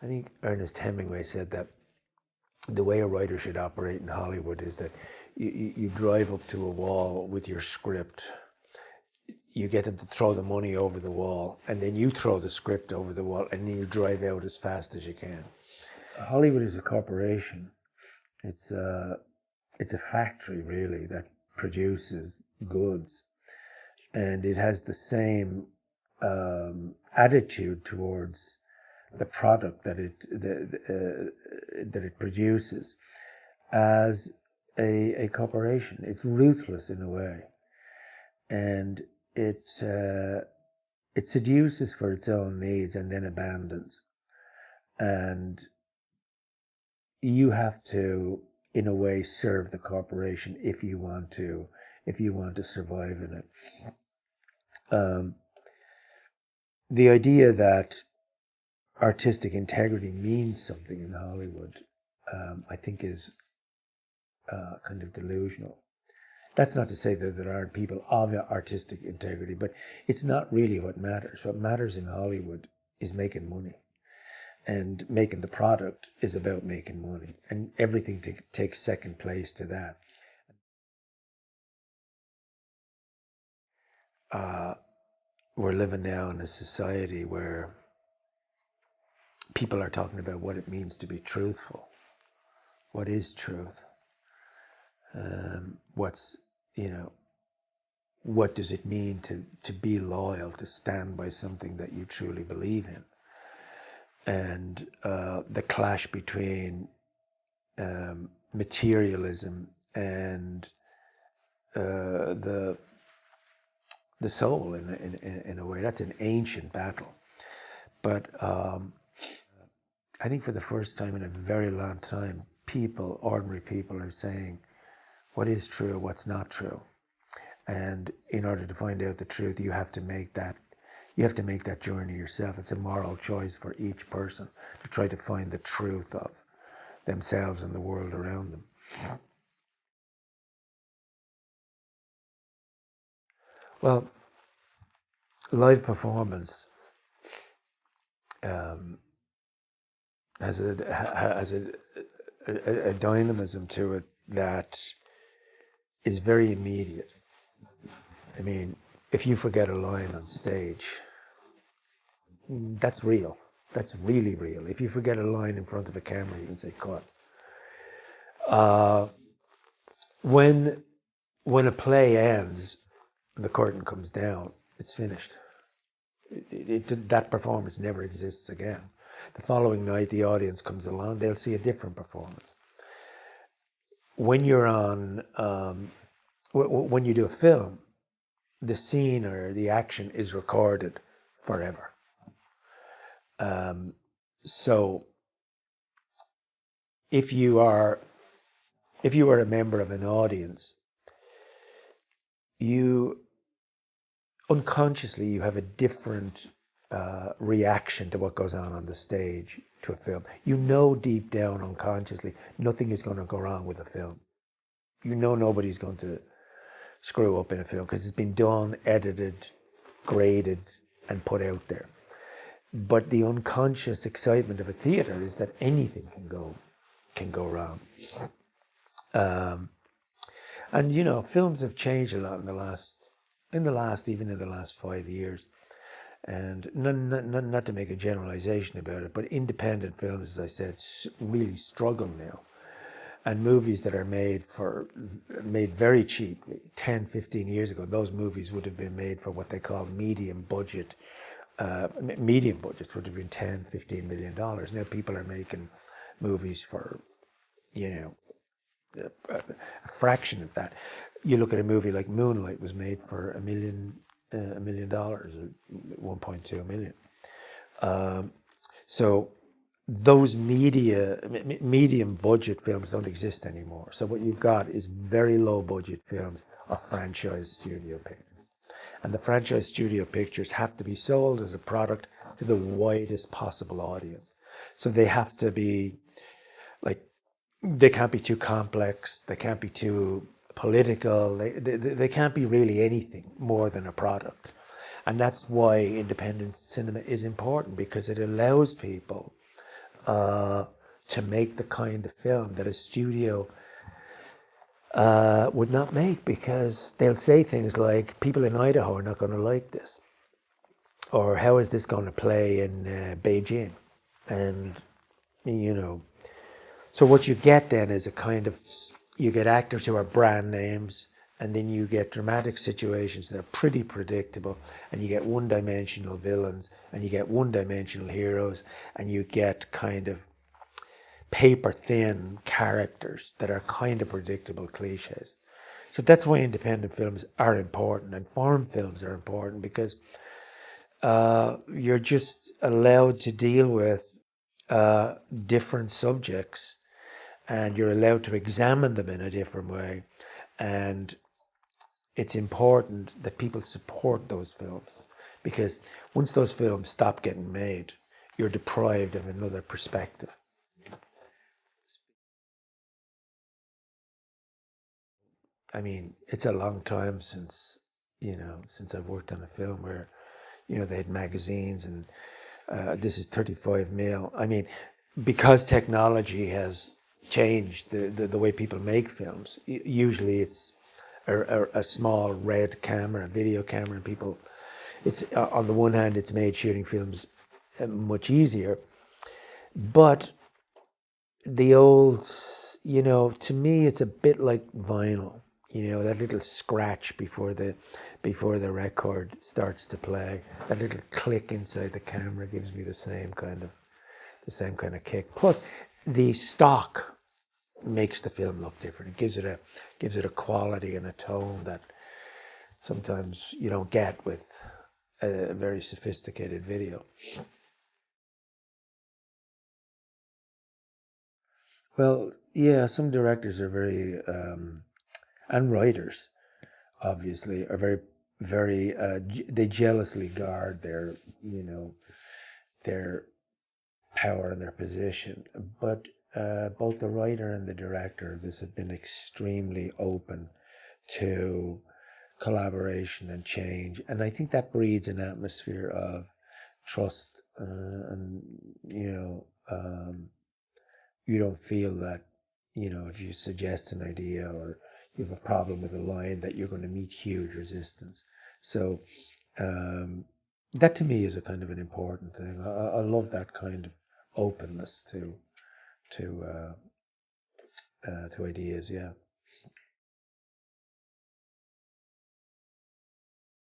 I think Ernest Hemingway said that the way a writer should operate in Hollywood is that you drive up to a wall with your script, you get them to throw the money over the wall, and then you throw the script over the wall, and then you drive out as fast as you can. Hollywood is a corporation. It's a factory, really, that produces goods, and it has the same attitude towards the product that it produces as a corporation. It's ruthless in a way, and it seduces for its own needs and then abandons. And you have to, in a way, serve the corporation if you want to survive in it. The idea that artistic integrity means something in Hollywood, I think, is kind of delusional. That's not to say that there aren't people of artistic integrity, but it's not really what matters. What matters in Hollywood is making money. And making the product is about making money. And everything takes second place to that. We're living now in a society where people are talking about what it means to be truthful. What is truth? What does it mean to be loyal, to stand by something that you truly believe in? And the clash between materialism and the soul, in a way. That's an ancient battle. But I think for the first time in a very long time, ordinary people are saying, what is true, what's not true? And in order to find out the truth, you have to make that journey yourself. It's a moral choice for each person to try to find the truth of themselves and the world around them. Well, live performance has a dynamism to it that is very immediate. I mean, if you forget a line on stage, that's real. That's really real. If you forget a line in front of a camera, you can say cut. When a play ends, the curtain comes down, it's finished. That performance never exists again. The following night, the audience comes along, they'll see a different performance. When you're when you do a film, the scene or the action is recorded forever. So if you are a member of an audience, you unconsciously you have a different reaction to what goes on the stage to a film. You know deep down unconsciously nothing is going to go wrong with a film. You know nobody's going to screw up in a film because it's been done, edited, graded, and put out there. But the unconscious excitement of a theater is that anything can go wrong. And you know, films have changed a lot in the last 5 years. And not to make a generalization about it, but independent films, as I said, really struggle now. And movies that are made very cheaply, 10, 15 years ago, those movies would have been made for what they call medium budgets would have been $10, $15 million. Now people are making movies for, a fraction of that. You look at a movie like Moonlight was made for $1 million, or $1.2 million. So those medium budget films don't exist anymore. So what you've got is very low budget films of franchise studio pictures. And the franchise studio pictures have to be sold as a product to the widest possible audience. So they have to be they can't be too complex, they can't be too political, they can't be really anything more than a product. And that's why independent cinema is important, because it allows people to make the kind of film that a studio would not make, because they'll say things like, people in Idaho are not going to like this, or how is this going to play in Beijing? And, you know, so what you get then is a kind of, you get actors who are brand names, and then you get dramatic situations that are pretty predictable, and you get one-dimensional villains, and you get one-dimensional heroes, and you get kind of paper-thin characters that are kind of predictable cliches. So that's why independent films are important, and foreign films are important, because you're just allowed to deal with different subjects, and you're allowed to examine them in a different way. And it's important that people support those films, because once those films stop getting made, you're deprived of another perspective. I mean, it's a long time since, since I've worked on a film where, they had magazines, and this is 35 mil. I mean, because technology has changed the way people make films, usually it's a small red camera, a video camera, and people, it's on the one hand, it's made shooting films much easier, but the old, to me, it's a bit like vinyl. That little scratch before the record starts to play. That little click inside the camera gives me the same kind of kick. Plus, the stock makes the film look different. It gives it a quality and a tone that sometimes you don't get with a very sophisticated video. Well, yeah, some directors are very, and writers obviously are very, very. They jealously guard their power and their position. But both the writer and the director of this have been extremely open to collaboration and change, and I think that breeds an atmosphere of trust, and you don't feel that, if you suggest an idea or you have a problem with a line, that you're going to meet huge resistance. So that to me is a kind of an important thing. I love that kind of openness to to ideas. Yeah.